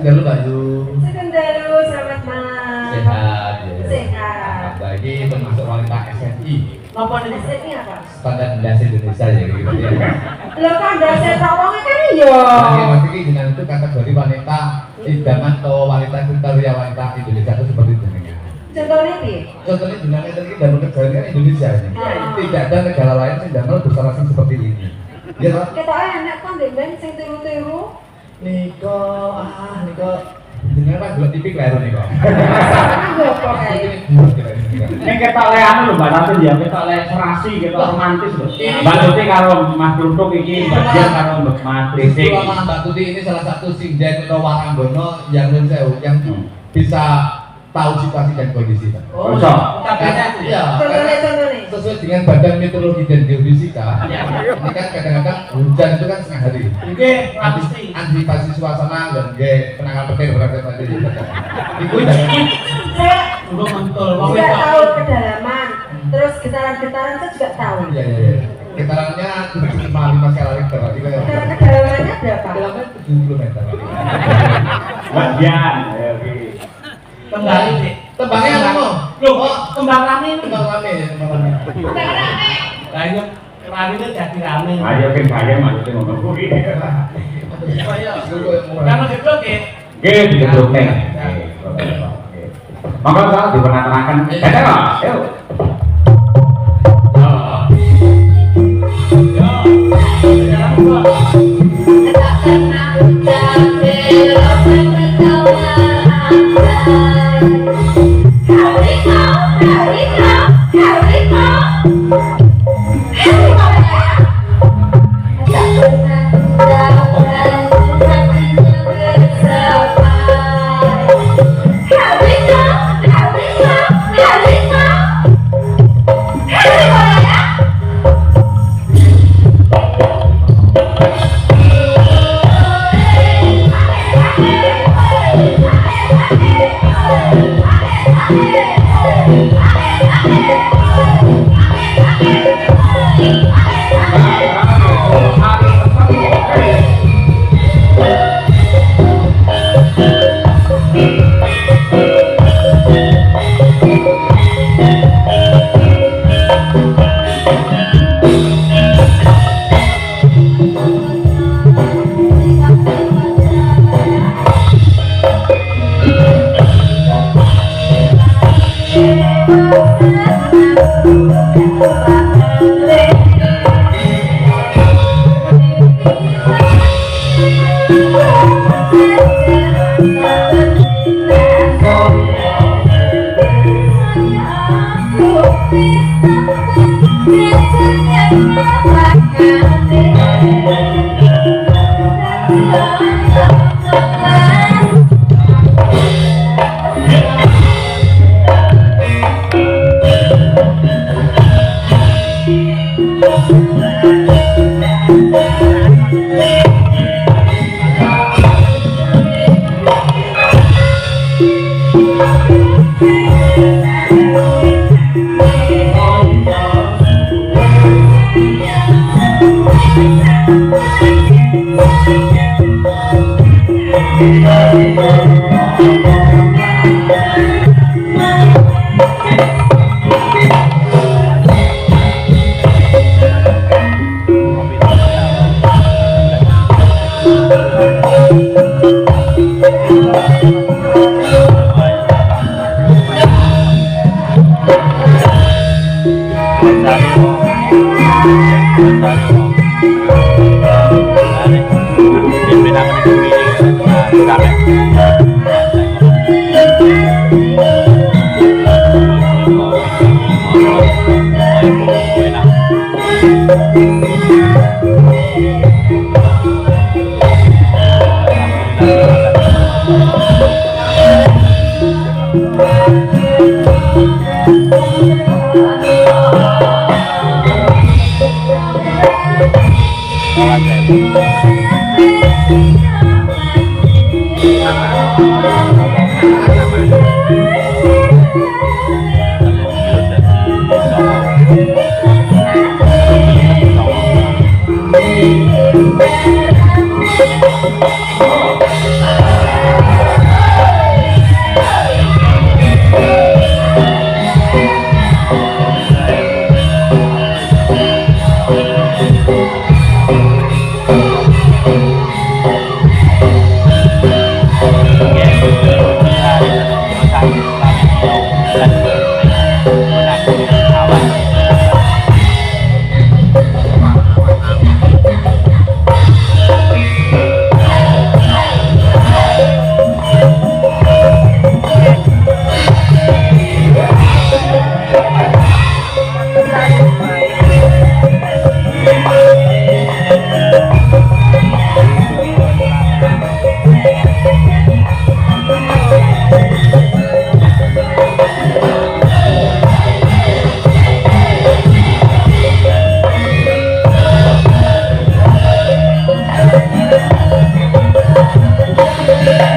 Segendalu Mbak Yu. Segendalu, selamat malam. Sehat ya. Sehat. Bagi termasuk wanita SNI. Napa nih SNI apa? Standar Industri Indonesia ya gitu ya. Lah kan ndase tawonge kan iya. Nah, maksudnya dengan itu kategori wanita idaman atau wanita kriteria wanita Indonesia itu seperti itu nih. Contohnya piye? Contohnya dengan ini dalam negara ini Indonesia ini. Tidak ada negara lain yang dalam bersama seperti ini. Ya toh? Ketoke enak kan den sing tiru-tiru. Niko dengan apa buat TV kleru nih kok. Ini kita oleh anu lho Mbak Tati ya, kita oleh serasi, kita romantis lho. Mbak Tuti karo Mas Plutuk iki bagian karo Mas Prisik. Mbak Tuti ini salah satu singen atau waranggono yang bisa tahu situasi dan kondisi. Oh, iya. Contohnya. Sesuai dengan Badan Meteorologi dan Geofisika, ini kan kadang-kadang hujan itu kan setengah hari. Antisipasi suasana dan penanganan petir berarti tadi. Itu Saya juga tahu kedalaman. Terus getaran-getaran saya juga tahu. Iya. Getarannya 7,5 skala Richter. Kedalamannya berapa? Kedalamannya 70 meter. Bagian. Kembali sih. Tembangnya apa? Loh, kembang rame. Kembang rame. Lah iya, rame itu jadi rame. Ayo kan saya maksudnya ngomong kuwi. Kamu gedok ya? Nggih, digedruk ning. Monggo Pak diperkenalkan. Dadah, Mas. Ayo.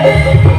Iya.